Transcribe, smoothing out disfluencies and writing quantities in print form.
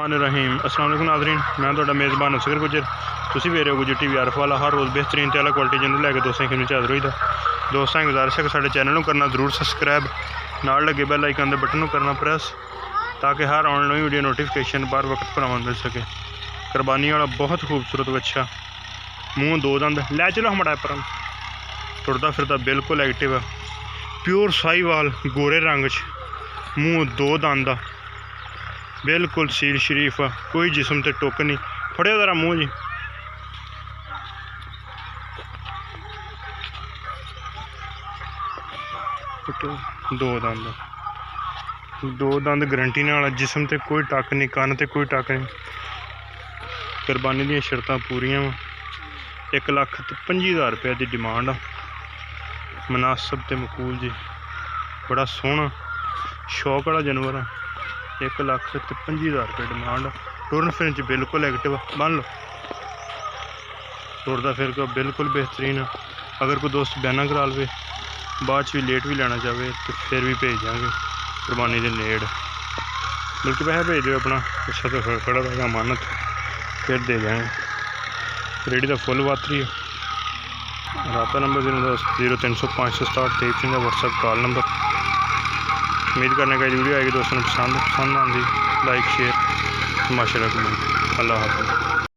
बिस्मिल्लाहिर्रहमानिर्रहीम। अस्सलाम वालेकुम नाज़रीन, मैं तुहाडा मेज़बान असगर गुजर। तुसीं वेख रहे हो गुजर टीवी आरफ वाला। हर रोज़ बेहतरीन ते आला क्वालिटी जनरल लैके दोस्तें खिदमत हाज़र होईदा। दोस्तों की गुजारिश है कि साडे चैनल को करना ज़रूर सबसक्राइब, नाल लगे बैल आइकन के बटन को करना प्रेस, ताकि हर आने वाली वीडियो नोटिफिकेशन बर वक्त पर अमल मिल सके। कुर्बानी वाला बहुत खूबसूरत बच्चा, मूँह दो दंद, लै चलो हमारा पर तुरदा फिरदा बिल्कुल एक्टिव है। प्योर साहीवाल गोरे रंग च, मूँह दो दंद आ, बिल्कुल सील शरीफ आ, कोई जिसम ते टुक नहीं। फड़ियो जरा मूँह जी, दो दंद गरंटी नाल, जिसम ते कोई टक नहीं, कन्न ते कोई टक नहीं। कुर्बानी दी शर्तां पूरियां वा। 1,25,000 रुपये की डिमांड आ, मुनासिब ते मकूल जी। बड़ा सोहना शौक वाला जानवर आ। 1,25,000 रुपये डिमांड। टुरन फिरन च बिल्कुल एक्टिव, बन लो टुरदा फिर बिल्कुल बेहतरीन। अगर कोई दोस्त बयाना करा लवे, बाद भी लेट भी लेना चाहे तो फिर भी भेज देंगे कुर्बानी के नेड़। बल्कि पैसे भेज दो अपना, अच्छा तो खड़ा रहेगा अमानत, फिर दे देंगे। रेडी का फुल वातरी है। राबता नंबर 03056723 व्हाट्सएप कॉल नंबर। उम्मीद करने का वीडियो आएगी दोस्तों ने पसंद आती, लाइक शेयर माशाल्लाह। अल्लाह हाफ़िज़।